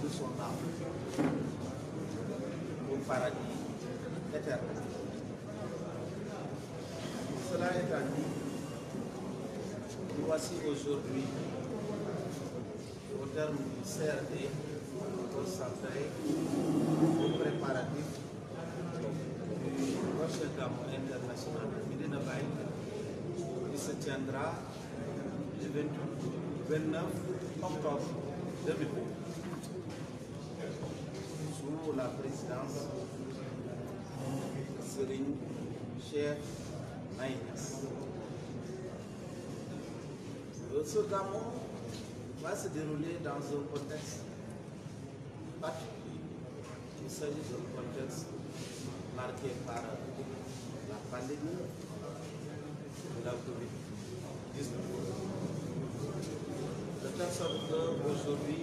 de son âme au paradis éternel. Cela étant dit, nous voici aujourd'hui au terme du CRD consacré aux préparatifs du prochain Gamou international de Médina Baye qui se tiendra le 29 octobre 2020 sous la présidence de Serigne Cheikh Mahi Niass. Ce Gamou va se dérouler dans un contexte particulier. Il s'agit d'un contexte marqué par la pandémie de la COVID-19. De telle sorte qu'aujourd'hui,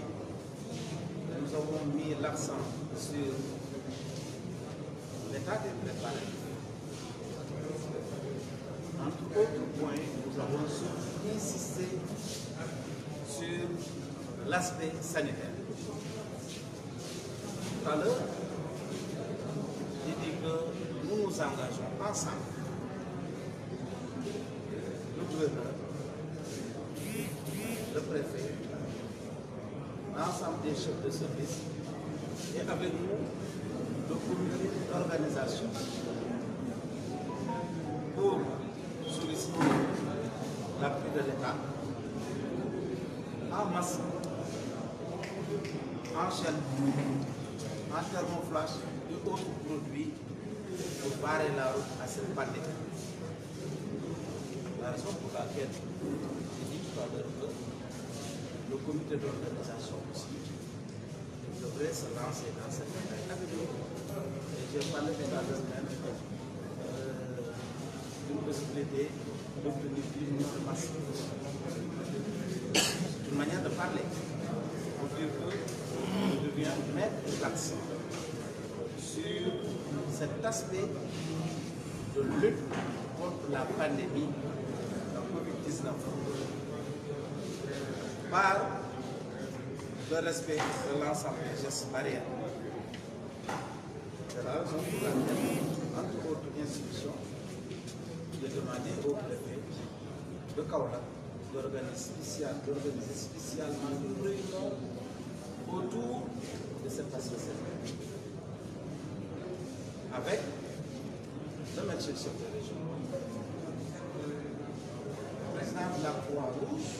nous avons mis l'accent sur l'état des préparatifs. Entre autres points, nous avons insisté sur l'aspect sanitaire. Tout à l'heure, j'ai dit que nous nous engageons ensemble, le gouverneur, le préfet, l'ensemble des chefs de service et avec nous le comité d'organisation pour solliciter l'appui de l'État en masse, en chaîne, en thermoflash et autres produits pour barrer la route à cette pandémie. La raison pour laquelle j'ai dit tout à l'heure que le comité d'organisation aussi devrait se lancer dans cette bataille avec nous. Et j'ai parlé de la semaine d'une possibilité d'obtenir une mise massive. C'est une manière de parler pour dire que je deviens mettre l'accent sur cet aspect de lutte contre la pandémie de COVID-19 par le respect de l'ensemble des gestes barrières. C'est la raison pour laquelle, entre autres institutions, j'ai demandé au préfet de Kaolack d'organiser spécialement une réunion autour de cette association avec le médecin chef de région, le président de la Croix-Rouge,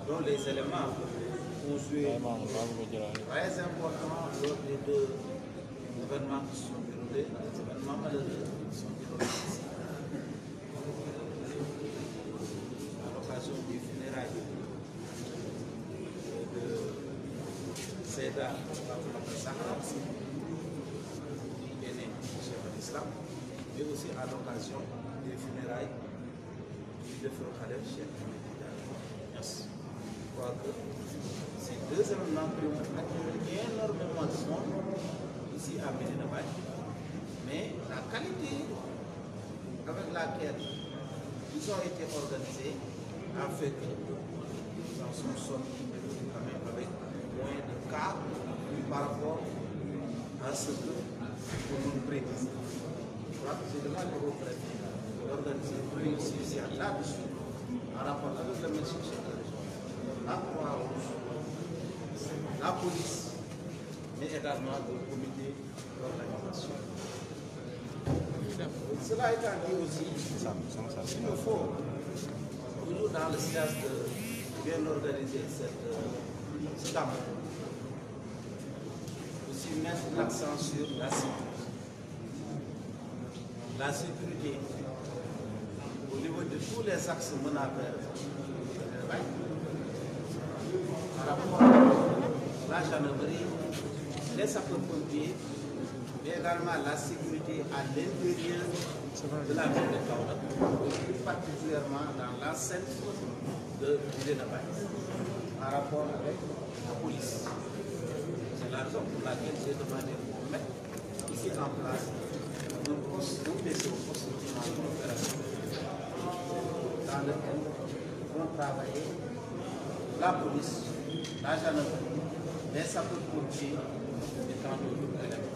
dont les éléments ont joué très important lors des deux événements qui sont déroulés, les événements malheureux qui sont déroulés ici. À l'occasion des funérailles de Seyda Sahara, qui est né chef de l'islam, mais aussi à l'occasion des funérailles du défunt Khaled Cheikh Niass. Je crois que ces deux événements qui ont attiré énormément de monde ici à Médina Baye, mais la qualité avec laquelle ils ont été organisés a fait que nous en sommes sortis quand même avec moins de cas par rapport à ce que nous prédisons. Je crois que c'est demandé au préfet d'organiser une réunion spéciale là-dessus en rapport avec le médecin chef de région, la Croix-Rouge, la police, mais également le comité d'organisation. Cela étant dit aussi, il nous faut, toujours dans le sens de bien organiser cette Gamou, aussi mettre l'accent sur la sécurité. La sécurité au niveau de tous les axes menacés par rapport à la gendarmerie, les sapeurs-pompiers, mais également la sécurité à l'intérieur de la ville de Kaolack, plus particulièrement dans l'enceinte de Médina Baye, par rapport avec la police. C'est la raison pour laquelle j'ai demandé de mettre ici en place un PC au poste la police, la gendarmerie, les sapeurs-pompiers et tant d'autres éléments.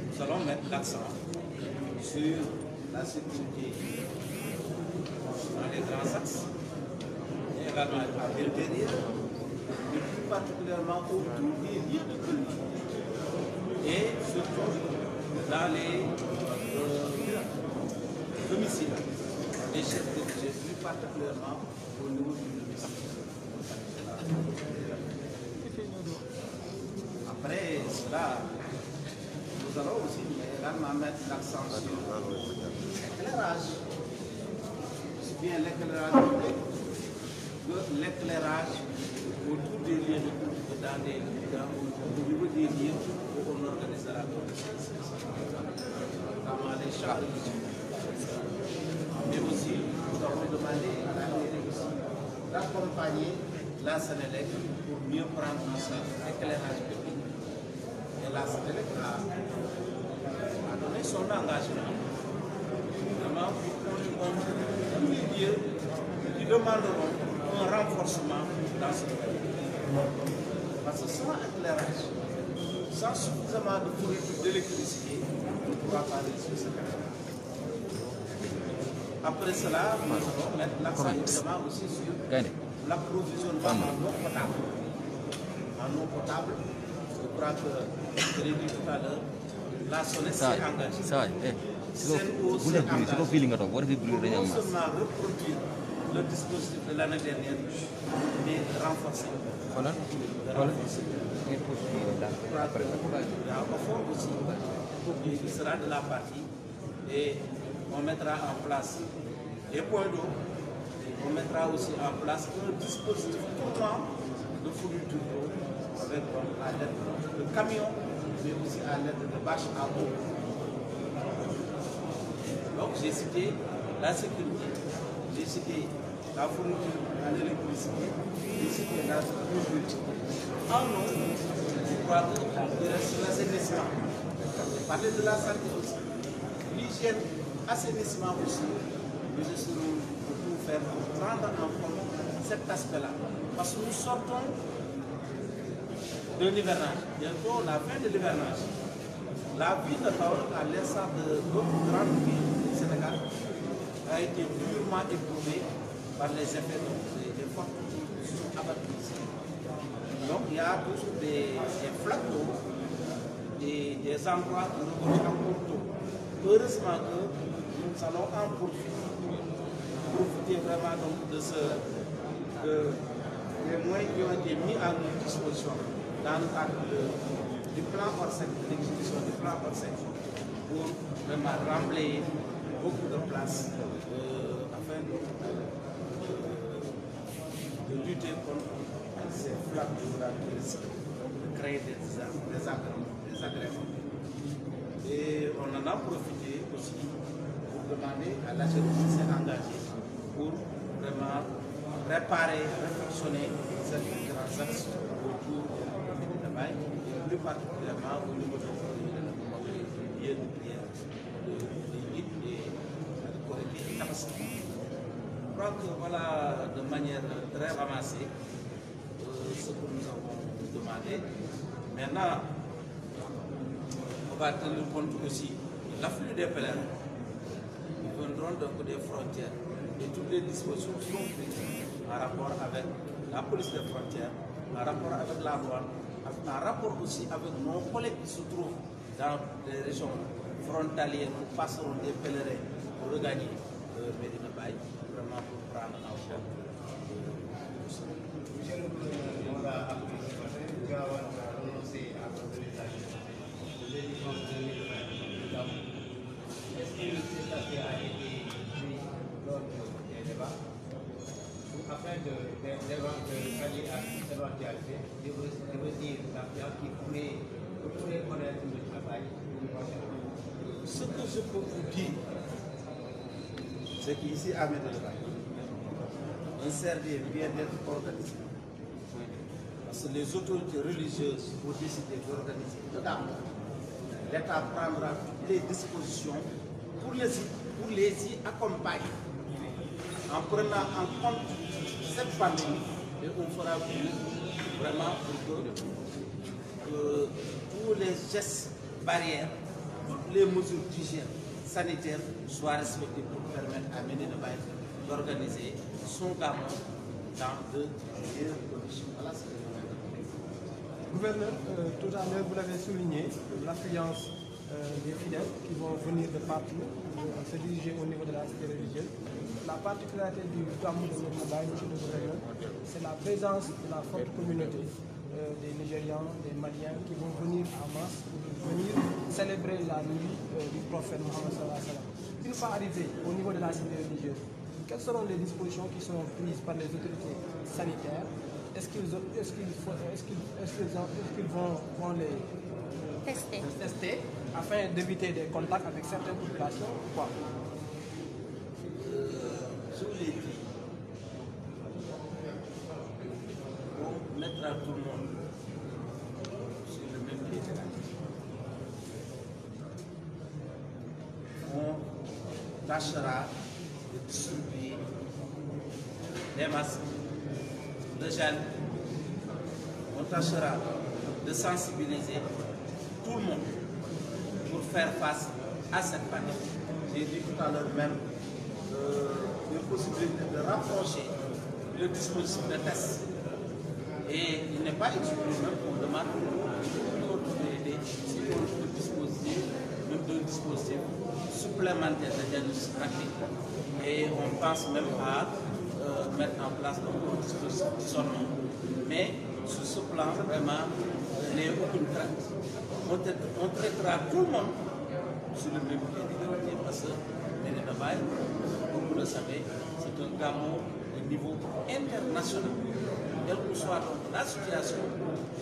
Nous allons mettre l'accent sur la sécurité dans les grands axes, et également à l'intérieur, et plus particulièrement autour des lieux de culte, et surtout dans les domiciles des chefs de budget, plus particulièrement au niveau du domicile. Après cela, nous allons aussi également mettre l'accent sur l'éclairage, aussi bien l'éclairage public que l'éclairage autour des lieux de culte, au niveau des lieux où on organisera notamment les chars religieux. Mais aussi, nous avons demandé à la mairie d'accompagner la Sénélec pour mieux prendre en charge l'éclairage public. Et la Sénélec a donné son engagement vraiment pour tous les lieux qui demanderont un renforcement dans ce domaine. Parce que sans éclairage, sans suffisamment de fourniture d'électricité, on ne pourra pas réussir ce cas. Après cela, nous allons mettre l'accent évidemment aussi sur l'approvisionnement en eau potable. En eau potable, je crois que je l'ai dit tout à l'heure, la SONES s'est engagée. Sen'Eau s'est engagée. Non seulement reproduire le dispositif de l'année dernière, mais renforcer. Il sera de la partie et on mettra en place des points d'eau, on mettra aussi en place un dispositif tournant de fourniture d'eau avec à l'aide de camions, mais aussi à l'aide de bâches à eau. Donc j'ai cité la sécurité, j'ai cité la fourniture à l'électricité, j'ai cité la sécurité. En eau, je crois qu'il reste l'assainissement. J'ai parlé de la santé aussi. L'hygiène, assainissement aussi. Nous essaierons de tout faire pour prendre en compte cet aspect-là. Parce que nous sortons de l'hivernage. Bientôt la fin de l'hivernage. La ville de Kaolack, à l'instar de d'autres grandes villes du Sénégal, a été durement éprouvée par les effets des fortes abattues ici. Donc il y a toujours des flaques d'eau, des endroits de rebond en cours d'eau. Heureusement que nous allons en profiter vraiment donc des moyens qui ont été mis à notre disposition dans le cadre du plan Orsec, de l'exécution du plan Orsec, pour vraiment remblayer beaucoup de places afin de lutter contre ces flaques qui risquent de créer des agréments. Et on en a profité aussi pour demander à la jeunesse qui s'est engagée pour vraiment réparer, réfectionner ces grands axes autour de Médina Baye, et plus particulièrement au niveau de lieux de prière, des guides et de Korité et Tabaski. Je crois que voilà de manière très ramassée ce que nous avons demandé. Maintenant, on va tenir compte aussi de l'afflux des pèlerins. Ils viendront donc des frontières et toutes les dispositions sont prises en rapport avec la police des frontières, en rapport avec la douane, en rapport aussi avec nos collègues qui se trouvent dans les régions frontalières où passeront des pèlerins pour regagner Médina Baye, vraiment pour prendre en compte. Monsieur le Président, on a appris ce matin, nous avons renoncé à l'organisation de l'édition 2020. Est-ce que cet aspect a été pris lors des débats afin de pallier à cette éventualité, je veux dire l'ambiance qui pourrait connaître le travail pour le prochain. Ce que je peux vous dire, c'est qu'ici à Médina Baye, un service vient d'être organisé. Parce que les autorités religieuses ont décidé d'organiser dedans. L'État prendra toutes les dispositions pour les y accompagner. en prenant en compte cette pandémie, et on fera tout vraiment pour que tous les gestes barrières, toutes les mesures d'hygiène sanitaire soient respectées pour permettre à Médina Baye d'organiser son gamou dans de meilleures conditions. Voilà ce que je voulais dire. Gouverneur, tout à l'heure vous l'avez souligné, l'affluence des fidèles qui vont venir de partout, se diriger au niveau de la cité religieuse. La particularité du gamou de Médina Baye, monsieur le gouverneur, c'est la présence de la forte communauté des Nigérians, des Maliens qui vont venir en masse pour venir célébrer la nuit du prophète Mohammed sallallahu alayhi wa sallam. Une fois arrivé au niveau de la cité religieuse, quelles seront les dispositions qui seront prises par les autorités sanitaires? Est-ce qu'ils vont les tester afin d'éviter des contacts avec certaines populations ou quoi? Je vous l'ai dit, on mettra tout le monde sur le même pied d'égalité. On tâchera de distribuer des masques, de gel. On tâchera de sensibiliser tout le monde pour faire face à cette pandémie. J'ai dit tout à l'heure même une possibilité de rapprocher le dispositif de test. Et il n'est pas exclu même qu'on demande une autre aider si on peut disposer d'un dispositif supplémentaire de diagnostic rapide. Et on pense même à mettre en place un dispositif d'isolement. Mais sur ce plan, vraiment, il n'y a aucune crainte. On traitera tout le monde sur le même pied d'égalité parce que Médina Baye, comme vous le savez, c'est un gamou de niveau international. Quelle que soit donc la situation,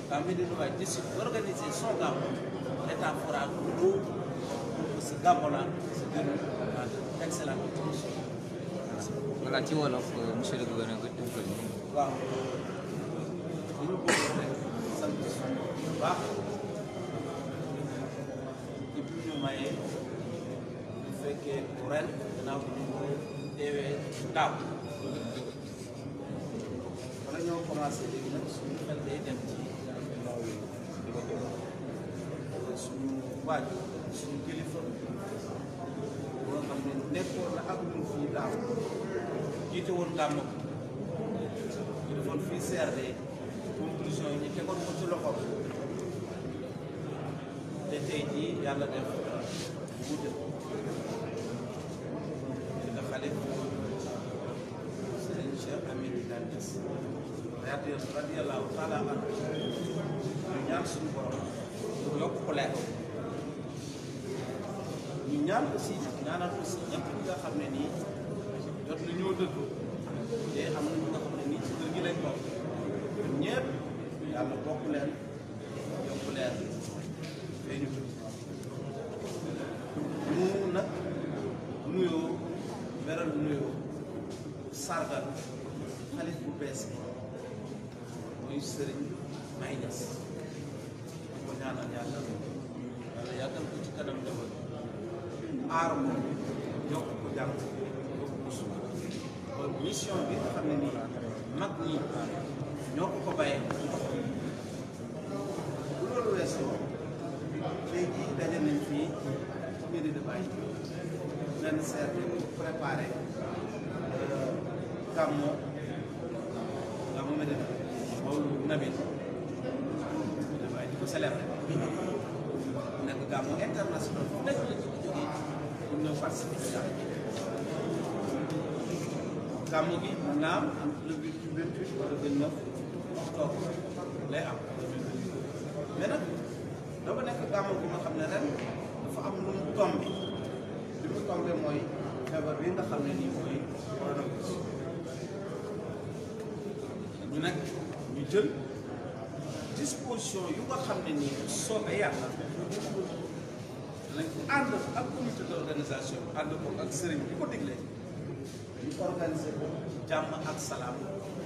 quand Médina Baye décide d'organiser son gamou, l'État fera tout pour que ce gamou-là se déroule dans d'excellentes conditions. Voilà, ci wolof monsieur le gouverneur nga tënkal ñu. waaw li ñu bëgg rek sant suñu bu baax di ñu maye bu fekkee ren gannaaw bi ñu teewee daaw wala ñoo commencé léegi nag suñu xel day dem ci suñu waajur suñu kilifa boo xam ne nekkoon na ak ñun fii daaw jiite woon gàmmu ñu defoon fii CRD conclusion yi ñu tegoon ko ci loxo te tey jii yàlla def mu def nga xale Sëriñ Cheikh Amadou Dantes radiyallahu taala anhu ñu ñaan suñu borom pour yokk ko leer ñu ñaan aussi ñaanal aussi ñëpp ñi nga xam ne nii jot na ñoo dëddu te am na ñu nga xam ne nii ci kër gi lañ bokk ñun ñëpp yàlla bokk leen yokk leen fee ñu tudd mu nag nuyoo beral nuyoo sargal xalif bu bees bi muy sëriñ May Ñas di ko ñaanal yàlla yàlla yàggal ko ci kanam defal aar ko yokk ko jàmm yokk ko suuf mission bi nga xam ne nii mag ñi ñoo ko bàyyee bu loolu weesoo tey jii daje nañ fii ci Médina Baye benn CRD pour préparer gàmmu Médina Mawlud Nabi Médina Baye di ko célébrer nekk gàmmu international fu nekk la ci jógee pour ñëw participer gàmmu gi naam le 28 wala 29 octobre lay am mais nag dafa nekk gàmmu gi nga xam ne ren dafa am lu mu tombé li mu tombé mooy feebar bi nga xam ne nii mooy coronavirus ñu nag ñu jël disposition yu nga xam ne nii soobee yàlla danañ ko ànd ak comité d'organisation ànd ko ak sëriñ bi ko diglee ñu organiser ko jàmm ak salaam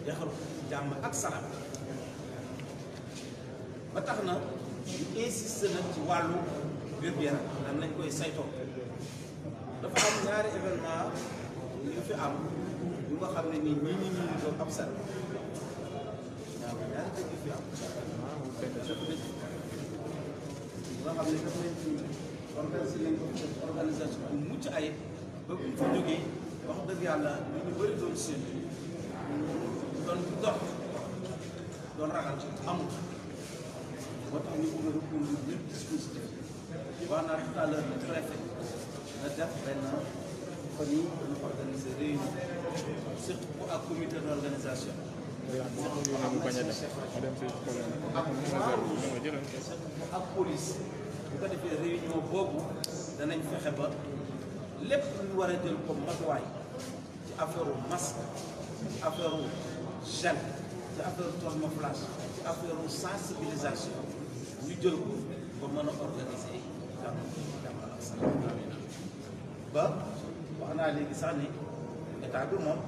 yaxal ko jàmm ak salaam ba tax na ñu insisté nag ci wàllu wér-gu-yaram nan lañ koy saytoo dafa am ñaari événement yu fi am yu nga xam ne nii ñi doon ab sat ñaari dëkk fi am nga xam ne daf leen ci organisé nañ ko organisation bu mucc ayib ba bu ñu fa jógee wax dëgg yàlla ñu bëri doon seen doon dox doon ragal amul moo tax ñu bëgg a reconduire ñëpp dispositif wax naa tout à l'heure le préfet na def benn fan yi ñu organiser réunion surtout ak comité d'organisation ak police bu ko defee réunion boobu danañ fexe ba lépp lu ñu war a jël comme matuwaay ci affaire masque ci affaire gel ci affaire thermoflash ci affaire sensibilisation ñu jël ko ba mën a organiser jàmm ak salaam ba wax naa léegi sax ni état bi moom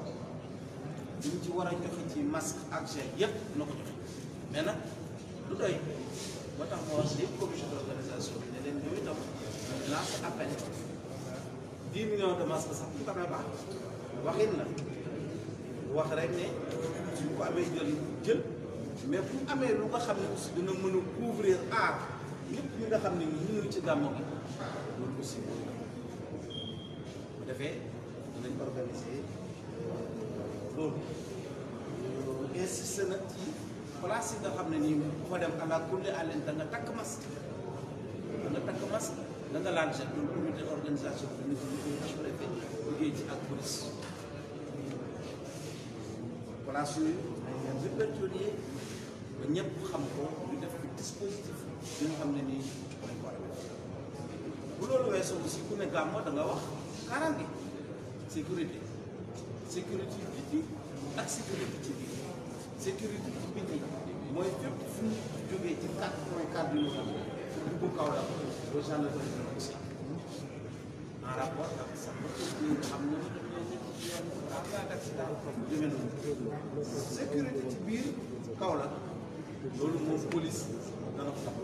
li ñu ci war a joxe ci masque ak gel yépp na ko joxe mais nag du doy moo tax moo wax lépp comité d'organisation bi ne leen ñooy itam lancé appel 10 millions de masques sax bu ko amee baax waxin la wax rek ne suñ ko amee jël mais bu amee lu nga xam ne aussi dina mën a couvrir aar ñëpp ñi nga xam ne ñu ngi ci gàmmu gi loolu aussi bu defee dinañ organiser loolu insisté nag ci place yi nga xam ne nii bu fa dem àla kulli àlleen da nga takk masque da nga laal jet loolu comité d'organisation bi nit ñi koy préfet liggéey ci ak police place yooyu dañ leen répertorier ba ñëpp xam ko ñu def ko dispositif bi nga xam ne nii dañ ko war a def bu loolu weesoo aussi ku ne gàmmo da nga wax kaaraange sécurité biti ak sécurité ci biir sécurité ci biti mooy fépp fu ñu jógee ci 4.4 yu dugg kaw la ba gendarmerie aussi en rapport ak sapeurs-pompiers yi nga xam ne demee noonu sécurité ci biir kaw la loolu moom police dana ko tax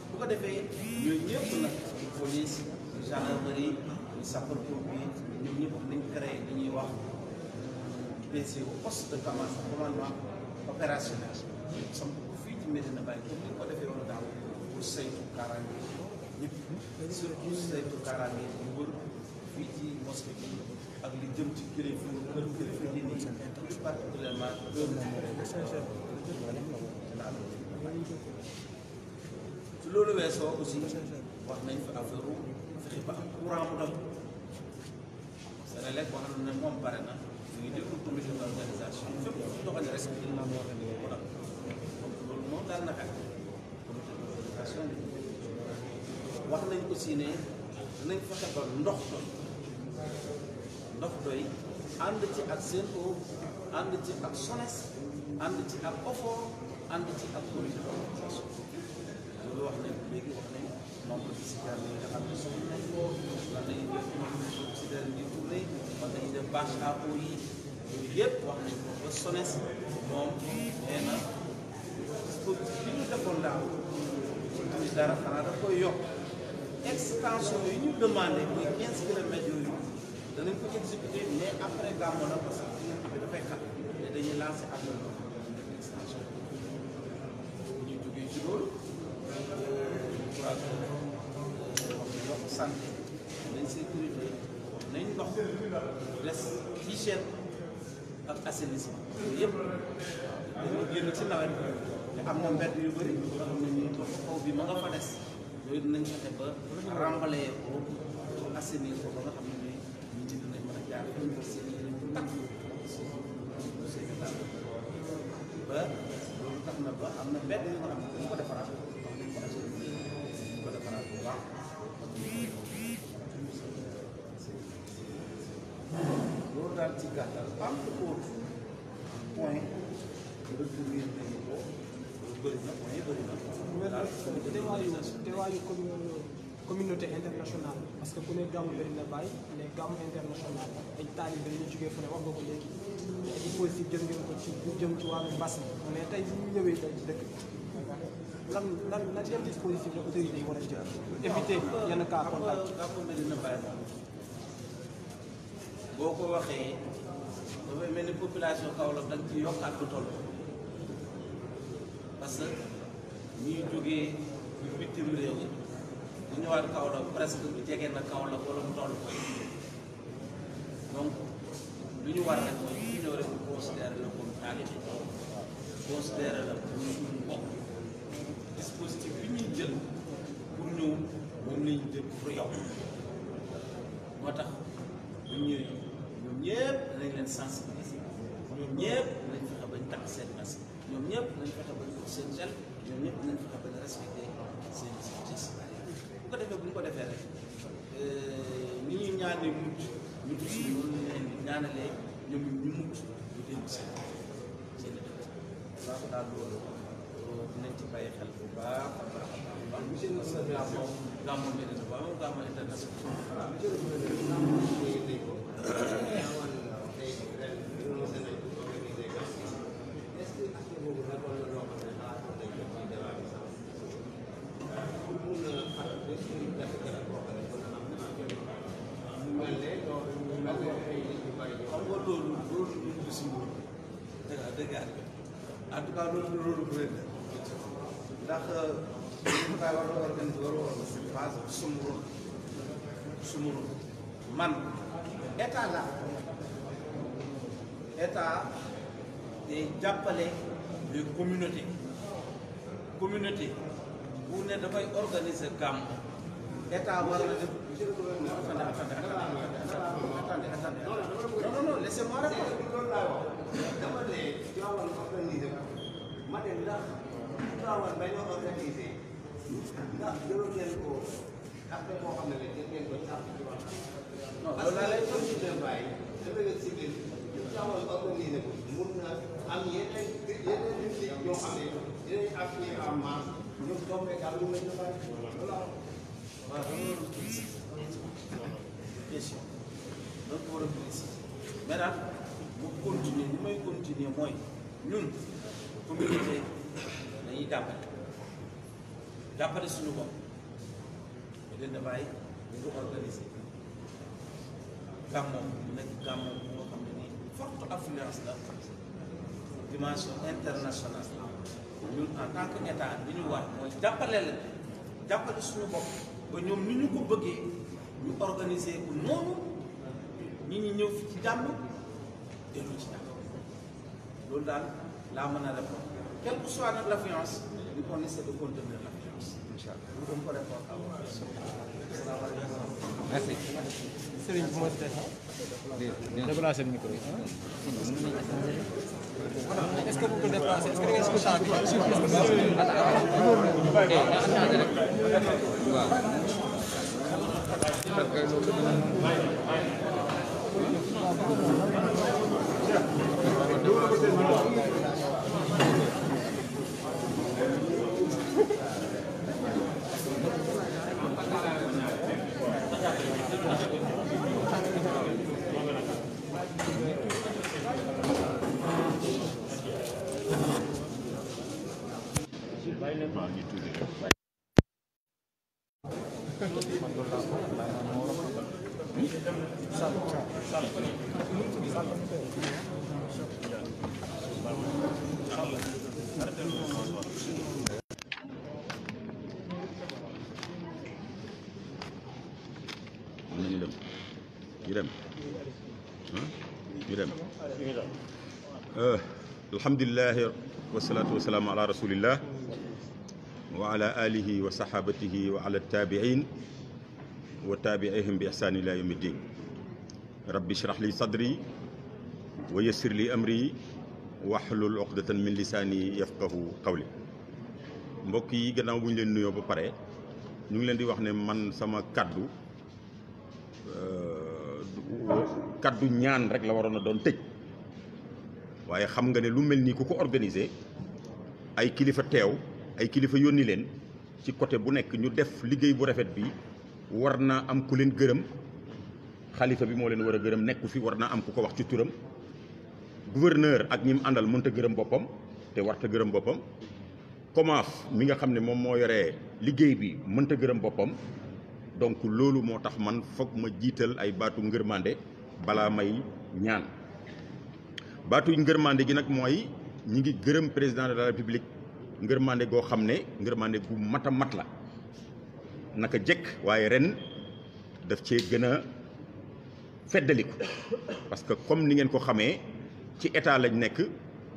bu ko defee ñooy ñëpp nag police gendarmerie sapeurs-pompiers ñoom ñëpp nañ créé li ñuy wax PCO poste de commandement opérationnel sam ko fii ci Medina Baye comme ni ko defee woon daaw pour saytu kaaraange ñëpp surtout saytu kaaraange yu wër fii ci mosquée bi ak li jëm ci kilifa yi nii plus particulièrement su loolu weesoo aussi wax nañ fa affaire fexe ba am courant mu doy Senelec wax na ne moom pare na ñu ngi déglu comité d'organisation fépp fu doxale rek loolu moom daal na xel comité d'organisation bi wax nañ aussi ne dinañ fexe ba ndox doy ànd ci ak Sen'Eau ànd ci ak SONES ànd ci ak OFOR ànd ci ak comité d'organisation loolu wax nañ léegi wax nañ nombre de citernes yi nga xam ne soxla nañ ko wax nañu def citernes yi tourné wax nañu def bâche à eau yi yooyu yëpp wax nañ ko ba SONES moom nee na dispositif bi ñu defoon daaw ci dara xanaa da koy yokk extension yi ñu demandé muy 15 kilomètres yooyu danañ ko exécuté mais après gàmmu la parce que bi dafay xat te dañuy lancé ak extension bu ñuy jógee ci loolu wax santé nañ sécurité nañ ndox des hygiène ak assainissement yooyu yëpp dañuy génn ci nawet te am na mbedd yu bëri nga xam ne nii ndox kaw bi ma nga fa des yooyu dinañ fexe ba remballer ko assainir ko ba nga xam ne nii nit ñi dinañ mën a jaar seen yéen bu takk seen état ba loolu tax na ba am na mbedd yu nga xam ne dañu ko defaraat bu baax loolu daal ci gàttal am na autre point retenir nañu ko bëri na point bëri na teewaayu communauté internationale parce que ku ne gàmmu Medina Baye ne gàmmu international ay taalibe dañu jógee fu ne wax nga ko léegi ay dispositif jëm ngeen ko ci lu jëm ci wàllu mbas mi mais tey bu ñu ñëwee tey ci dëkk lan yan dispositif la autorité yi war a jël éviter yenn cas contact gàmmu Medina Baye boo ko waxee dafay mel ni population Kaolack dañ ci yokkaat lu toll parce que ñuy jógee bitim réew ñu ñëwaat Kaolack presque bu jege na Kaolack wala mu toll ko donc lu ñu war rek mooy ñu ñëw rek ñu considérer la comme taalibe considérer la comme suñu mbokk dispositif bi ñuy jël pour ñëw moom lañ jël pour yow moo tax bu ñëwee ñoom ñëpp danañ leen sensibiliser ñoom ñëpp danañ fexe bañ takk seen masque ñoom ñëpp danañ fexe bañ ko seen gel ñoom ñëpp danañ fexe bañ respecté seen gestes barrières bu ko defee bu ñu ko defee rek ni ñuy ñaanee mucc ñu aussi noonu lañ leen di ñaanalee ñoom ñu mucc ñu dellu seen dëkk waaw daal loolu dinañ ci bàyyi xel bu baax a baax a baax monsieur le président gàmmu Médina Ba moom gàmmu international monsieur le président est-ce que aspect boobu nekkoon na loo xam ne xalaatoon nañ ko ci débat bi sax pour mun a xaral ba suñu jafe-jafe boo xam ne mën na am mu mel ne loolu mu mel ne ay nit ñu bari xam nga loolu ñun du si nguur dëgg en tout cas loolu bu rëy ndax ñu koy war a organiser war a si base sumuru man état la état day jàppale les communautés bu ne dafay organiser gàmm état war na def attendez non laissez-moi répondre loolu laa wax dama ne Tivaouane organisé ko ma ne ndax Tivaouane bañoo organisé ndax jëloon ngeen ko après boo xam ne jël ngeen ko jàpp ci wàll non parce loolu laa lay que ci dem bàyyi dafa nga si biir Tivaouane organisé ko mun na am yeneen nit ñoo xam ne dinañ appuyer en masse ñoom tombé daal lu mel ne bàyyi voilà waaw loolu question donc war a préciser mais daal bu continuer li may continuer mooy ñun communauté dañuy jàppale suñu bopp mais dañ dafay ñu organiser gàmmu mu nekk gàmmu bu nga xam ne nii forte affluence la dimension internationale ñun en tant que état li ñu war mooy jàppale leen jàppale suñu bopp ba ñoom ni ñu ko bëggee ñu organiser ko noonu ñi ñi ñëw fi ci jàmm dellu ci jàmm loolu daal laa mën a répondre quelle que soit nag l'affluence li qu'on essaie de contenir l'affluence incha allah lu doon ko répondre à votre question. Merci. Serigne bu ma si tey Déplacer le micro. est-ce que vous pouvez déplacer est-ce que da ngeen si temps bi Waaw. alhamdulilah wasalaatu wasalaamu ala rasulillah wa ala alihi wa sahabatihi wa ala tabiin wa tabiihim bi ihsaan ila yawmi ddin rabbi shrah li sadri wa yassir li amri wahlul uqdatan min lisaani yafqahu qawli. mbokk yi gannaaw bu ñu leen nuyoo ba pare ñu ngi leen di wax ne man sama kaddu ñaan rek la waroon a doon tëj waaye xam nga ne lu mel nii ku ko organiser ay kilifa teew ay kilifa yónni leen ci côté bu nekk ñu def liggéey bu rafet bi war naa am ku leen gërëm xalifa bi moo leen war a gërëm nekku fi war naa am ku ko wax ci turam gouverneur ak ñi mu àndal mënta gërëm boppam te warta gërëm boppam COMAF mi nga xam ne moom moo yoree liggéey bi mënta gërëm boppam donc loolu moo tax man foog ma jiital ay baatu ngërmande balaa may ñaan baatu ngërmande gi nag mooy ñi ngi gërëm président de la république ngërmande goo xam ne ngërmande gu mat a mat la naka jekk waaye ren daf cee gën a feddaliku parce que comme ni ngeen ko xamee ci état lañ nekk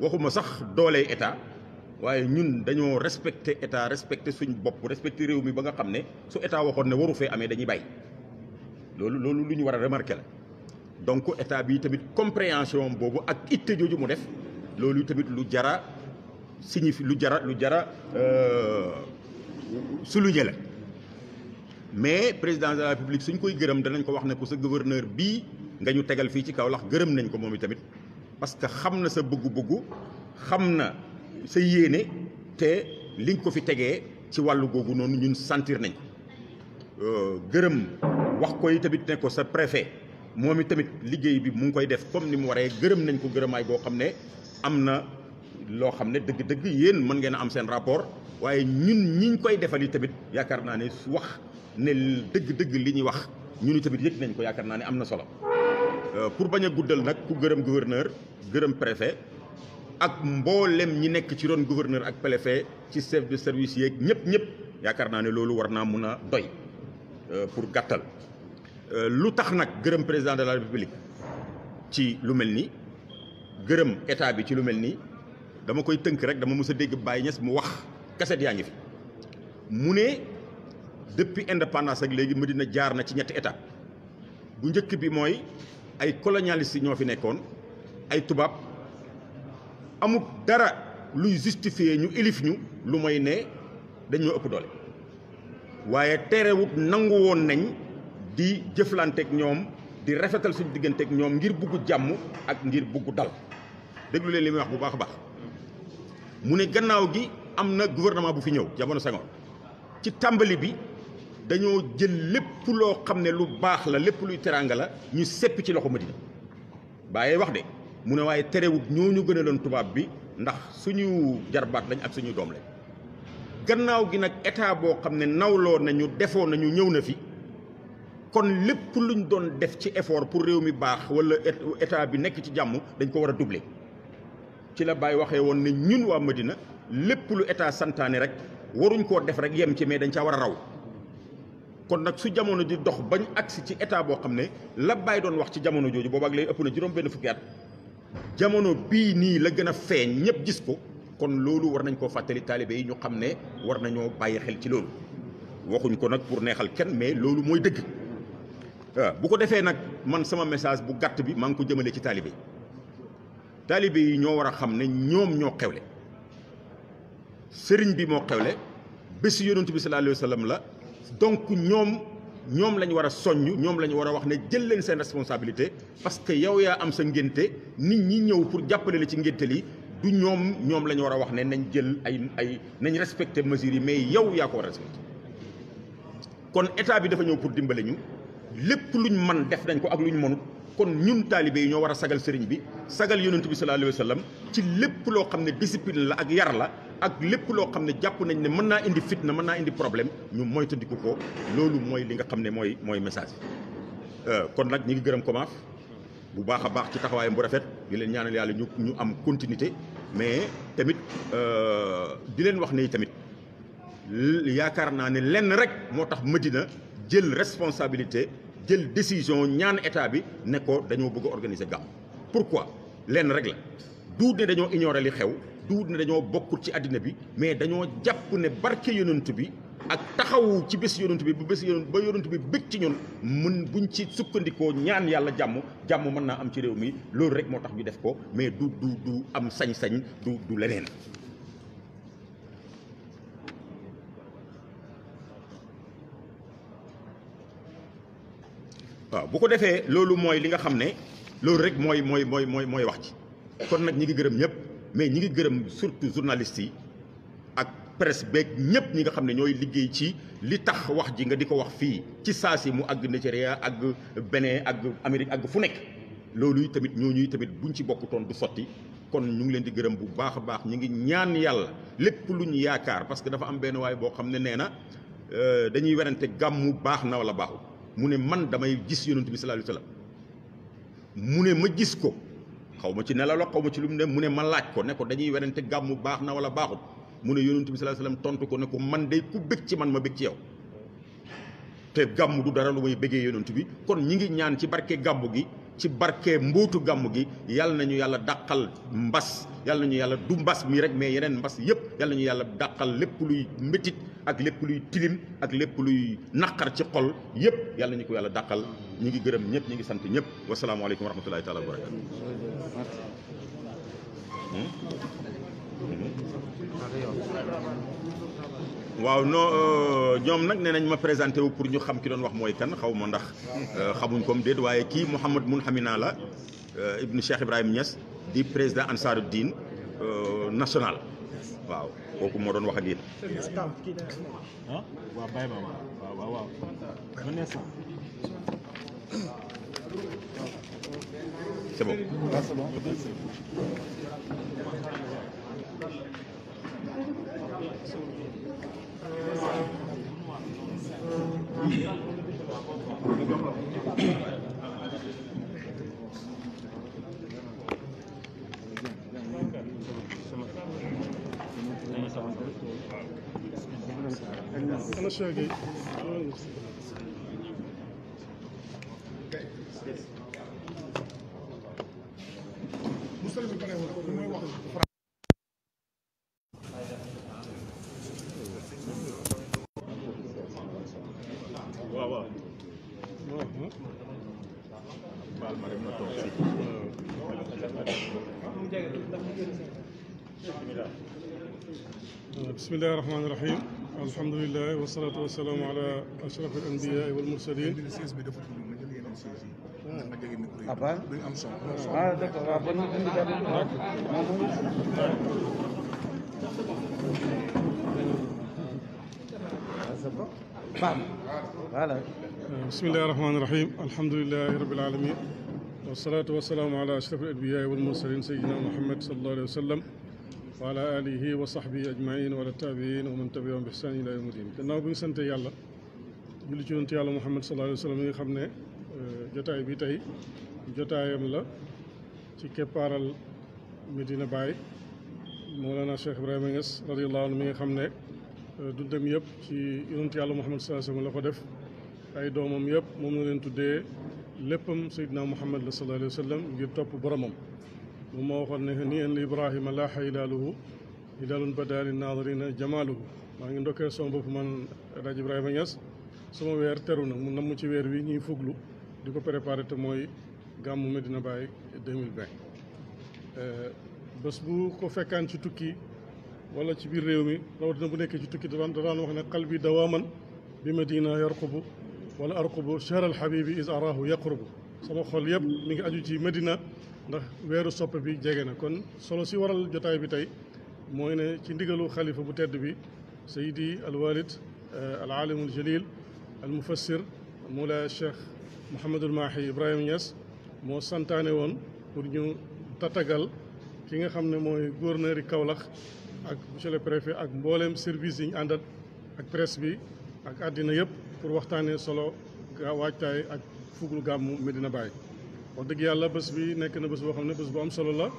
waxuma sax doolee état waaye ñun dañoo respecté état respecté suñ bopp respecté réew mi ba nga xam ne su état waxoon ne waru fee amee dañuy bàyyi loolu lu ñu war a remarqué la donc état bi tamit compréhension boobu ak itte jooju mu def loolu tamit lu jara signifie lu jara souligner la mais président de la république suñ koy gërëm danañ ko wax ne ko sa gouverneur bii nga ñu tegal fii ci Kaolack gërëm nañ ko moom i tamit parce que xam na sa bëggu-bëggu xam na sa yéene te liñ ko fi tegee ci wàllu googu noonu ñun sentir nañ ko gërëm wax koy tamit ne ko sa préfet moom i tamit liggéey bi mu ngi koy def comme ni mu waree gërëm nañ ko gërëmaay goo xam ne am na loo xam ne dëgg-dëgg yéen mën ngeen a am seen rapport waaye ñun ñiñ koy defal yi tamit yaakaar naa ne wax ne dëgg-dëgg li ñuy wax ñun tamit yëg nañ ko yaakaar naa ne am na solo pour bañ a guddal nag ku gërëm gouverneur gërëm préfet ak mboolem ñi nekk ci ron gouverneur ak préfet ci chef de service yeeg ñëpp yaakaar naa ne loolu war naa mun a doy pour gàttal lu tax nag gërëm président de la république ci lu mel ni gërëm état bi ci lu mel nii dama koy tënk rek dama mës a dégg Baye Niass mu wax kaset yaa ngi fi mu ne depuis indépendance ak léegi Medina jaar na ci ñetti étape bu njëkk bi mooy ay colonialistes ñoo fi nekkoon ay tubaab amul dara luy justifier ñu élif ñu lu mooy ne dañoo ëpp doole waaye terewut nangu woon nañ di jëflanteeg ñoom di rafetal suñu digganteeg ñoom ngir bugg jàmm ak ngir bugg dal déglu leen li muy wax bu baax a baax mu ne gannaaw gi am na gouvernement bu fi ñëw jamono Senghor ci tàmbali bi dañoo jël lépp loo xam ne lu baax la lépp luy teraanga la ñu sepp ci loxo Medina bàyyee wax de mu ne waaye terewut ñooñu gën a doon tubaab bi ndax suñu jarbaat lañ ak suñu doom lañ gannaaw gi nag état boo xam ne nawloo nañu defoo nañu ñëw na fi kon lépp luñ doon def ci effort pour réew mi baax wala état bi nekk ci jàmm dañ ko war a doubler ci la Baye waxee woon ne ñun waa Medina lépp lu état santaane rek waruñ koo def rek yem ci mais dañ caa war a raw kon nag su jamono di dox bañ agsi ci état boo xam ne la Baye doon wax ci jamono jooju boobu ak lay ëpp na juróom benn fukki at jamono bii nii la gën a feeñ ñëpp gis ko kon loolu war nañ koo fàttali taalibe yi ñu xam ne war nañoo bàyyi xel ci loolu waxuñ ko nag pour neexal kenn mais loolu mooy dëgg waaw bu ko defee nag man sama message bu gàtt bi maa ngi ko jëmale ci taalibe yi ñoo war a xam ne ñoom ñoo xewle sëriñ bi moo xewle bési yonent bi sallallahu alayhi wa sallam la donc ñoom lañ war a soññ ñoom lañ war a wax ne jël leen seen responsabilité parce que yow yaa am sa ngénte nit ñi ñëw pour jàppale la ci ngénte li du ñoom la ñu war a wax ne nañ jël ay nañ respecté mesures yi mais yow yaa ko war a respecté kon état bi dafa ñëw pour dimbale ñu lépp luñ man def nañ ko ak luñ mënut kon ñun taalibe yi ñoo war a sagal sëriñ bi sagal yonent bi sallallahu alayhi wa sallam ci lépp loo xam ne discipline la ak yar la ak lépp loo xam ne jàpp nañ ne mën naa indi fitna mën naa indi problème ñu moytandiku ko loolu mooy li nga xam ne mooy message kon nag ñi ngi gërëm COMAF bu baax a baax ci taxawaayam bu rafet di leen ñaanal yàlla ñu am continuité mais tamit di leen wax ne tamit yaakaar naa ne lenn rek moo tax Medina jël responsabilité jël décision ñaan état bi ne ko dañoo bëgg a organiser gàmm pourquoi lenn rek la duut ne dañoo ignorer li xew duut ne dañoo bokkul ci àddina bi mais dañoo jàpp ne barke yonent bi ak taxawu ci bés yonent bi ba yonent bi bëgg ci ñun buñ ci sukkandikoo ñaan yàlla jàmm mën naa am ci réew mi loolu rek moo tax ñu def ko mais du am sañ-sañ du leneen waaw bu ko defee loolu mooy li nga xam ne loolu rek mooy wax ci kon nag ñi ngi gërëm ñëpp mais ñi ngi gërëm surtout journalistes yi ak presse beeg ñëpp ñi nga xam ne ñooy liggéey ci li tax wax ji nga di ko wax fii ci saa si mu àgg Nigeria àgg Bénin àgg Amérique àgg fu nekk loolu tamit ñooñuy tamit buñ ci bokkutoon du sotti kon ñu ngi leen di gërëm bu baax a baax ñu ngi ñaan yàlla lépp lu ñu yaakaar parce que dafa am benn waay boo xam ne nee na dañuy werante gàmmu baax na wala baaxul mu ne man damay gis yonent bi sallallahu alayhi wa sallam mu ne ma gis ko xaw ma ci nelaw la xaw ma ci lu mu ne mu ne ma laaj ko ne ko dañuy werante gàmmu baax na wala baaxut mu ne yonent bi sallallahu alayhi wasallam tontu ko ne ko man day ku bëgg ci man ma bëgg ci yow te gàmmu du dara lu may bëggee yonent bi kon ñi ngi ñaan ci barke gàmmu gi ci barke mbóotu gàmmu gi yàlla nañu yàlla dàqal mbas yàlla nañu yàlla du mbas mi rek mais yeneen mbas yëpp yàlla nañu yàlla dàqal lépp luy métit ak lépp luy tilim ak lépp luy naqar ci xol yëpp yàlla nañu ko yàlla dàqal ñi ngi gërëm ñëpp ñi ngi sant ñëpp wasalaamaaleykum wa rahmatullahi taala wa barakatu waaw non ñoom nag nee nañ ma présenté wu pour ñu xam ki doon wax mooy kan xaw ma ndax xamuñ comme déet waaye kii Mouhamad Mounhamina la ibnu Cheikh Ibrahim Niass di président Ansaruddin national waaw kooku moo doon wax ak yéen. ah waaw bàyyi ma waaw waaw un instant. c'est bon. Ah, c'est bon. Ana Cheikh Gueye. waaw waaw. baal ma dem na toog si. بسم الله الرحمن الرحيم الحمد لله والصلاة والسلام على أشرف الأنبياء والمرسلين بسم الله الرحمن الرحيم الحمد لله رب العالمين والصلاة والسلام على أشرف الأنبياء والمرسلين سيدنا محمد صلى الله عليه وسلم وعلى آله وصحبه أجمعين وعلى التابعين ومن تبعهم بإحسان إلى يوم الدين gannaaw bi ñu sant yàlla julli ci yonent yàlla Muhammad sallallahu alayhi wa sallam yi nga xam ne jotaay bi tey jotaayam la ci keppaaral Medina Baye Mawlana Cheikh Ibrahima Niass radiyallahu anhu mi nga xam ne dundam yëpp ci yonent yàlla Muhammad sallallahu alayhi wa sallam la ko def ay doomam yëpp moom la leen tuddee léppam Seydina Muhammad la sallallahu alayhi wa sallam ngir topp boromam moom moo waxoon ne ni en li Ibrahima laaxa hilaaluhu hilaalun badaa linnaaziriina jamaaluhu maa ngi ndokkee sama bopp man El Hadj Ibrahima Niass sama weer teru na mu namm ci weer wi ñuy fuglu di ko préparé te mooy gàmmu Medina Baye 2020 bés bu ko fekkaan ci tukki wala ci biir réew mi rawatina bu nekkee ci tukki daan wax ne qalbi dawaaman bi Medina yarqubu wala arqubu shahr al habibi is arahu yaqrubu sama xol yëpp mi ngi aju ci Medina ndax weeru soppe bi jege na kon solo si waral jotaay bi tey mooy ne ci ndigalu xalifa bu tedd bi sayidi alwalid alaalimu aljalil almufassir moula cheikh Mouhamadul Mahi Ibrahima Niass moo santaane woon pour ñu tatagal ki nga xam ne mooy gouverneur yi Kaolack ak monsieur le préfet ak mbooleem service yi ñu àndat ak presse bi ak àddina yëpp pour waxtaanee solo waajtaay ak fuglu gàmmu Medina Baye wax dëgg yàlla bés bi nekk na bés boo xam ne bés bu am solo la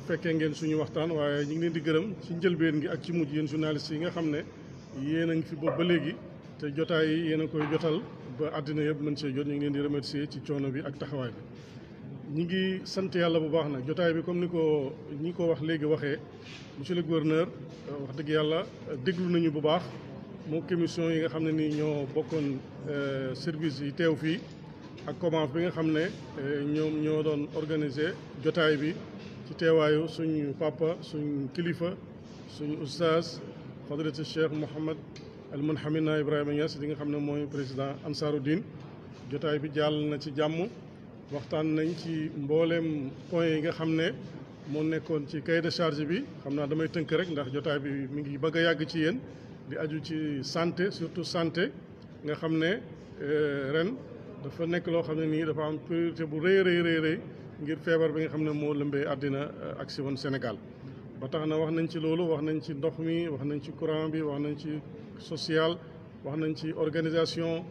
fekkee ngeen suñu waxtaan waaye ñu ngi leen di gërëm ci njëlbeen gi ak ci mujj yéen journalistes yi nga xam ne yéen a ngi fi boobu ba léegi te jotaay yi yéen a koy jotal ba àddina yëpp mën see jot ñu ngi leen di remercier ci coono bi ak taxawaay bi. ñu ngi sant yàlla bu baax nag jotaay bi comme ñi ko wax léegi waxee monsieur le gouverneur wax dëgg yàlla déglu nañu bu baax moo commission yi nga xam ne nii ñoo bokkoon service yi teew fii. ak commence bi nga xam ne ñoom ñoo doon organiser jotaay bi ci teewaayu suñu papa suñ kilifa suñu oustaz fadilatu cheikh Mouhamad al Mounhamina Ibrahima Niass di nga xam ne mooy président Ansaruddin jotaay bi jàll na ci jàmm waxtaan nañ ci mbooleem point yi nga xam ne moo nekkoon ci cahier de charge bi xam naa damay tënk rek ndax jotaay bi mi ngi bëgg a yàgg ci yéen di aju ci santé surtout santé nga xam ne ren dafa nekk loo xam ne nii dafa am priorité bu rëy ngir feebar bi nga xam ne moo lëmbee àddina ak si woon Sénégal ba tax na wax nañ ci loolu wax nañ ci ndox mi wax nañ ci courant bi wax nañ ci social wax nañ ci organisation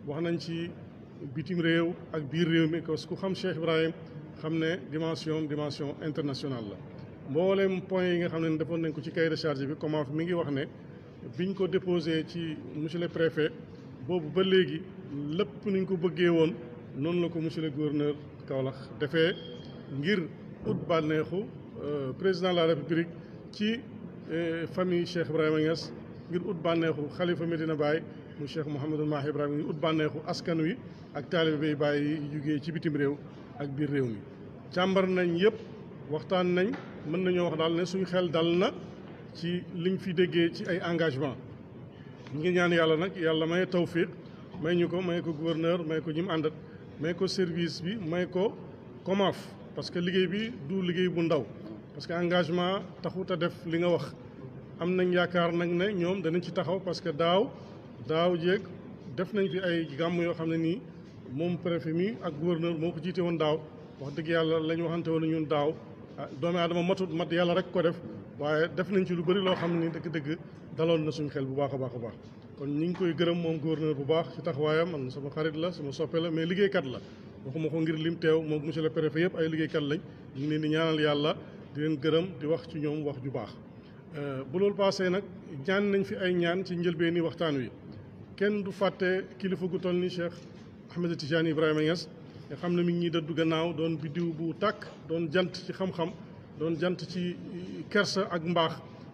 wax nañ ci bitim réew ak biir réew mi parce que ku xam Cheikh Ibrahim xam ne dimension internationale la. mbooleem point yi nga xam ne defoon nañ ko ci cahier de charge bi comment mi ngi wax ne biñ ko déposé ci monsieur le préfet boobu ba léegi lépp niñ ko bëggee woon noonu la ko monsieur le gouverneur Kaolack defee ngir ut bànneexu président de la république ci famille Cheikh Ibrahima Niass, ngir ut bànneexu xalifa Medina Baye mu Cheikh Mouhamadul Mahi Ibrahima, ngir ut bànneexu askan wi ak taalibe Baye yi jugee ci bitim réew ak biir réew mi. càmbar nañ yëpp waxtaan nañ mën nañoo wax daal ne suñu xel dal na ci liñ fi déggee ci ay engagement ñu ngi ñaan yàlla nag yàlla may tawfiq may ñu ko may ko gouverneur may ko ñi mu àndat may ko service bi may ko COMAF parce que liggéey bi du liggéey bu ndaw parce que engagement taxut a def li nga wax am nañ yaakaar nag ne ñoom danañ ci taxaw parce que daaw jéeg def nañ fi ay gàmm yoo xam ne nii moom préfet mi ak gouverneur moo ko jiite woon daaw wax dëgg yàlla la ñu waxante woon ñun daaw doomi aadama mat yàlla rek ko def waaye def nañ ci lu bëri loo xam ne ni dëgg-dëgg daloon na suñu xel bu baax a baax a baax kon ñu ngi koy gërëm moom gouverneur bu baax ci taxawaayam man sama xarit la sama soppe la mais liggéeykat la waxuma ko ngir lim teew moom monsieur le préfet yëpp ay liggéeykat lañ ñu ngi leen di ñaanal yàlla di leen gërëm di wax ci ñoom wax ju baax bu loolu passé nag ñaan nañ fi ay ñaan ci njëlbeeni waxtaan wi kenn du fàtte kilifa gu toll ni Cheikh Ahmed Tidiane Ibrahima Niass nga xam ne mi ngi ñuy dëddu gannaaw doon biddiw bu tàkk doon jant ci xam-xam doon jant ci kersa ak mbaax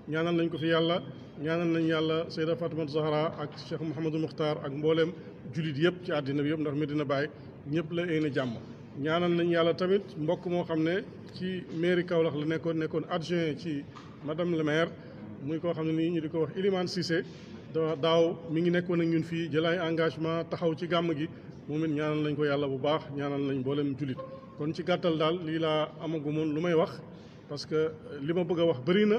ñaanal nañ ko fi yàlla ñaanal nañ yàlla Seyda Fatimata Zahra ak Cheikh Mouhamadou Mukhtar ak mbooleem jullit yëpp ci àddina bi yëpp ndax Medina Baye ñëpp la yéene jàmm ñaanal nañ yàlla tamit mbokk moo xam ne ci mairie Kaolack la nekkoon adjoint ci madame le maire muy koo xam ne nii ñu di ko wax Ilimane Cissé daaw mi ngi nekkoon ak ñun fii jël ay engagement taxaw ci gàmm gi moom it ñaanal nañ ko yàlla bu baax ñaanal nañ mboolem jullit kon ci gàttal daal lii laa amagumoon lu may wax parce que li ma bëgg a wax bëri na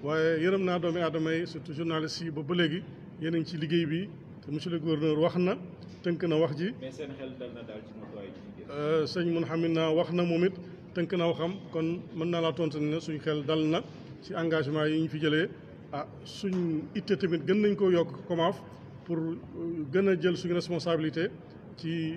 waaye yërëm naa doomi aadama yi surtout journaliste yi ba léegi yéen a ngi ci liggéey bi te monsieur le gouverneur wax na tënk na wax ji. mais seen xel dal na daal ci motuwaay sëñ Mouhamed naa wax na moom it tënk na waxam kon mën naa laa tontu ne suñ xel dal na ci engagement yi ñu fi jëlee suñ itte tamit gën nañ koo yokk COMAF pour gën a jël suñu responsabilité ci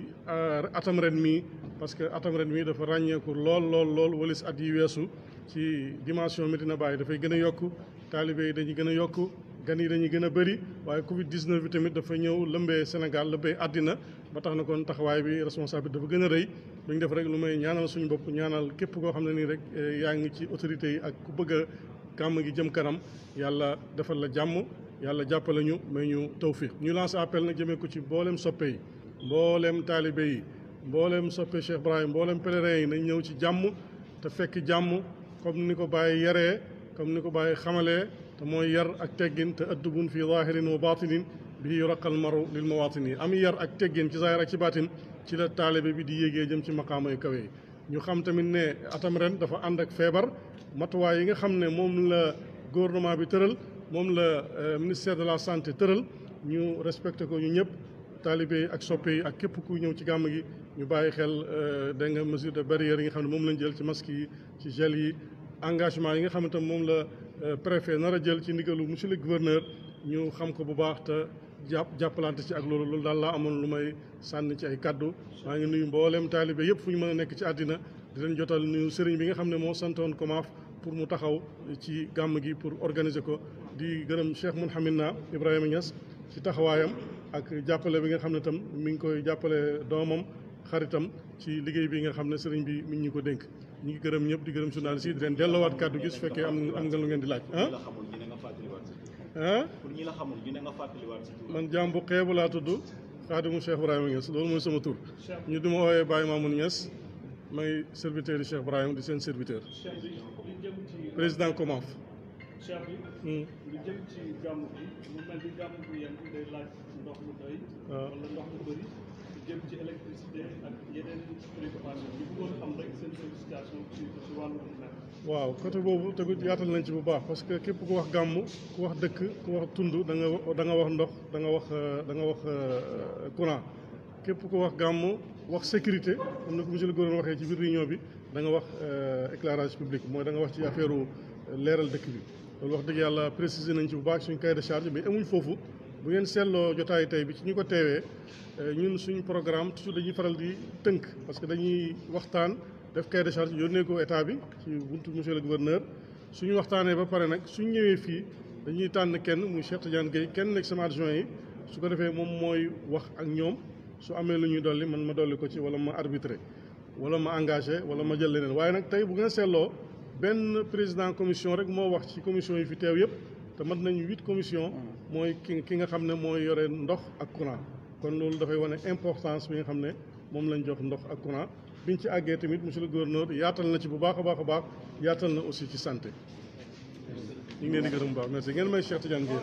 atam ren mii parce que atam ren mii dafa ràññeeku lool walis at yi weesu ci dimension Medina Baye dafay gën a yokk taalibe yi dañuy gën a yokk gan yi dañuy gën a bëri waaye Covid 19 bi tamit dafa ñëw lëmbee Sénégal lëmbee àddina ba tax na kon taxawaay bi responsabilité dafa gën a rëy duñ def rek lu may ñaanal suñu bopp ñaanal képp koo xam ne nii rek yaa ngi ci autorités yi ak ku bëgg a gàmm gi jëm kanam yàlla defal la jàmm yàlla jàppale ñu may ñu tawfiq ñu lancé appel nag jëmee ko ci mboolem soppe yi mboolem taalibe yi mboolem soppe Cheikh Ibrahim mboolem pèlerin yi nañ ñëw ci jàmm te fekk jàmm comme ni ko Baye yaree comme ni ko Baye xamalee te mooy yar ak teggin te addubun fi zahirin wa batinin bi yuraqal maru lil mawatini am yar ak teggin ci zahir ak ci batin ci la taalibe bi di yéegee jëm ci maqaama yu kawe yi ñu xam tamit ne atam ren dafa ànd ak feebar matuwaay yi nga xam ne moom la gouvernement bi tëral moom la ministère de la santé tëral ñu respecté ko ñu ñëpp taalibe yi ak soppe yi ak képp ku ñëw ci gàmm gi ñu bàyyi xel dégg nga mesure de barrière yi nga xam ne moom lañ jël ci masque yi ci gel yi engagement yi nga xam ne tam moom la préfet nar a jël ci ndigalu monsieur le gouverneur ñu xam ko bu baax te jàppalante ci ak loolu daal laa amoon lu may sànni ci ay kaddu maa ngi nuyu mboolem taalibe yëpp fu ñu mën a nekk ci àddina di leen jotal nuyu sëriñ bi nga xam ne moo santoon COMAF pour mu taxaw ci gàmm gi pour organiser ko di gërëm Cheikh Mouhamed Ibrahima Niass ci taxawaayam ak jàppale bi nga xam ne tam mi ngi koy jàppale doomam xaritam ci liggéey bi nga xam ne sëriñ bi mi ngi ñu ko dénk ñu ngi gërëm ñëpp di gërëm journaliste yi di leen delloowaat kàddu gi su fekkee am nga lu ngeen di laaj pour ñi la xamul ñu ne nga fàttaliwaat si tur man jaam bu xeebu laa tudd Xaadimu Cheikh Ibrahima Niass loolu mooy sama tur ñu di ma ooyee Baye Mamoun Niass may serviteur di Cheikh Ibrahima di seen serviteur président COMAF Cheikh bi lu jëm ci gàmm bi mu mel ni gàmm bi yem day laaj ndox mu doy wala ndox mu bëri lu jëm ci électricité ak yeneen préoccupation ñu bëggoon xam rek seen sollicitation ci wàllu mel waaw côté boobu tamit yaatal nañ ci bu baax parce que képp ku wax gàmm ku wax dëkk ku wax tund da nga wax ndox da nga wax courant képp ku wax gàmm wax sécurité comme ni ko monsieur le gouverneur waxee ci biir réunion bi da nga wax éclairage public mooy da nga wax ci affaire leeral dëkk bi loolu wax dëgg yàlla préciser nañ ci bu baax suñ cahier de charge mais amuñ foofu bu ngeen seetloo jotaay tey bi ci ñu ko teewee ñun suñ programme toujours dañuy faral di tënk parce que dañuy waxtaan def cahier de charge yónnee ko état bi ci buntu monsieur le gouverneur suñu waxtaanee ba pare nag suñ ñëwee fii dañuy tànn kenn muy Cheikh Tidiane Gueye kenn nekk sama adjoint yi su ko defee moom mooy wax ak ñoom su amee lu ñuy dolli man ma dolli ko ci wala ma arbitré wala ma engagé wala ma jël leneen waaye nag tey bu ngeen seetloo benn président commission rek moo wax ci commission yi fi teew yëpp te mat nañu 8 commission mooy ki nga xam ne mooy yore ndox ak courant kon loolu dafay wane importance bi nga xam ne moom lañ jox ndox ak courant biñ ci àggee tamit monsieur le gouverneur yaatal na ci bu baax a baax yaatal na aussi ci santé ñu ngi leen di gërëm bu baax merci ngeen may Cheikh Tidiane Gueye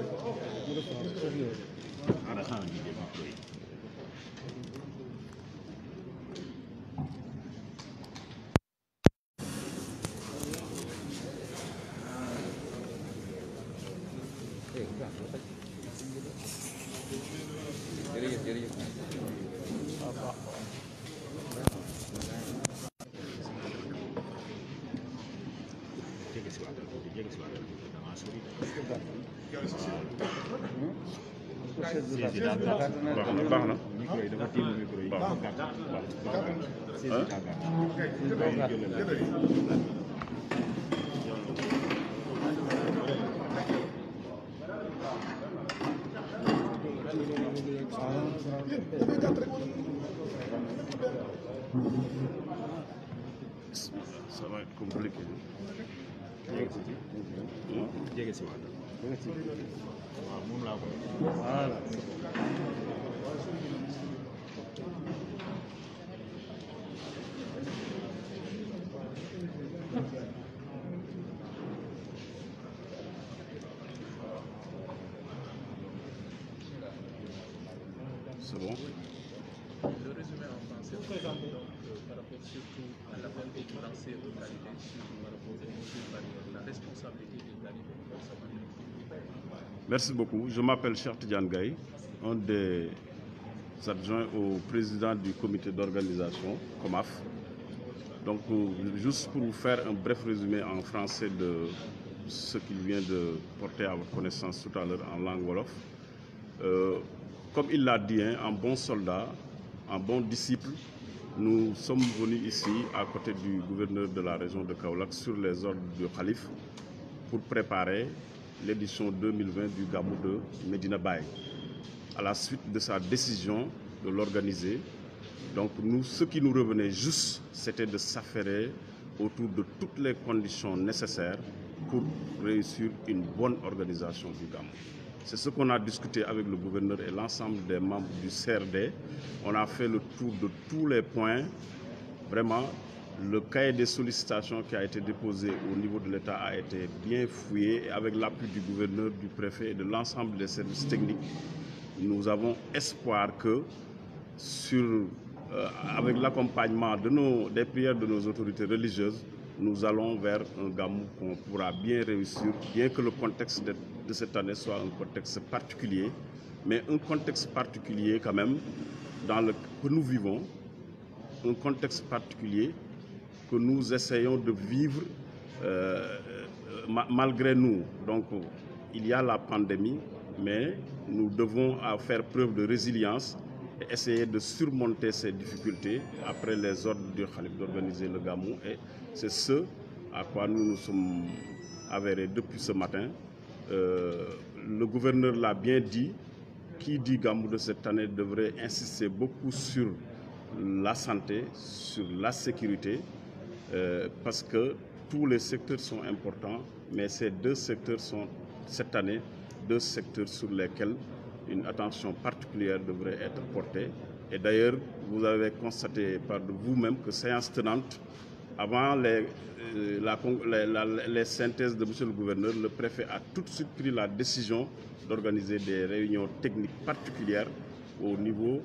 baax na ça va être compliqué. jege si waat waaw moom laa ko voilà. C'est bon. Le résumé en français, par rapport surtout à l'appel que vous lancez aux talibans par rapport aux mesures barrières, la responsabilité des talibans pour sa manière. Merci beaucoup. Je m'appelle Cheikh Tidiane Gueye, un des adjoints au président du comité d'organisation, COMAF. Donc, juste pour vous faire un bref résumé en français de ce qu'il vient de porter à votre connaissance tout à l'heure en langue wolof. Comme il l'a dit, hein, en bon soldat, en bon disciple, nous sommes venus ici à côté du gouverneur de la région de Kaolack sur les ordres du Khalif pour préparer l'édition 2020 du Gamou de Medina Baye. À la suite de sa décision de l'organiser, donc nous, ce qui nous revenait juste, c'était de s'affairer autour de toutes les conditions nécessaires pour réussir une bonne organisation du Gamou. C'est ce qu'on a discuté avec le gouverneur et l'ensemble des membres du CRD. On a fait le tour de tous les points. Vraiment, le cahier des sollicitations qui a été déposé au niveau de l'État a été bien fouillé. Et avec l'appui du gouverneur, du préfet et de l'ensemble des services techniques, nous avons espoir que, avec l'accompagnement des prières de nos autorités religieuses, nous allons vers un Gamou qu'on pourra bien réussir, bien que le contexte de cette année soit un contexte particulier, mais un contexte particulier quand même que nous vivons, un contexte particulier que nous essayons de vivre malgré nous. Donc il y a la pandémie, mais nous devons faire preuve de résilience et essayer de surmonter ces difficultés après les ordres du Khalif d'organiser le Gamou. Et c'est ce à quoi nous nous sommes avérés depuis ce matin. Le gouverneur l'a bien dit, qui dit Gamou de cette année devrait insister beaucoup sur la santé, sur la sécurité, parce que tous les secteurs sont importants, mais ces deux secteurs sont cette année deux secteurs sur lesquels une attention particulière devrait être portée. Et d'ailleurs, vous avez constaté par vous-même que séance tenante, avant les synthèses de M. le gouverneur, le préfet a tout de suite pris la décision d'organiser des réunions techniques particulières au niveau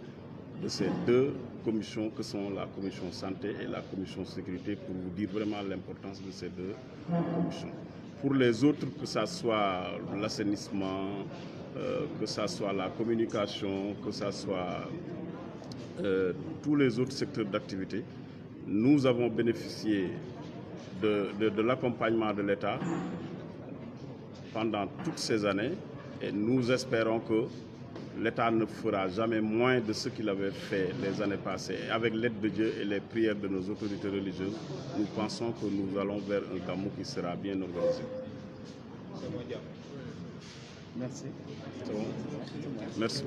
de ces deux commissions que sont la commission santé et la commission sécurité, pour vous dire vraiment l'importance de ces deux commissions. Pour les autres, que ce soit l'assainissement, que ce soit la communication, que ce soit tous les autres secteurs d'activité, nous avons bénéficié de l'accompagnement de l'État pendant toutes ces années et nous espérons que l'État ne fera jamais moins de ce qu'il avait fait les années passées. Et avec l'aide de Dieu et les prières de nos autorités religieuses, nous pensons que nous allons vers un Gamou qui sera bien organisé. Merci. Merci.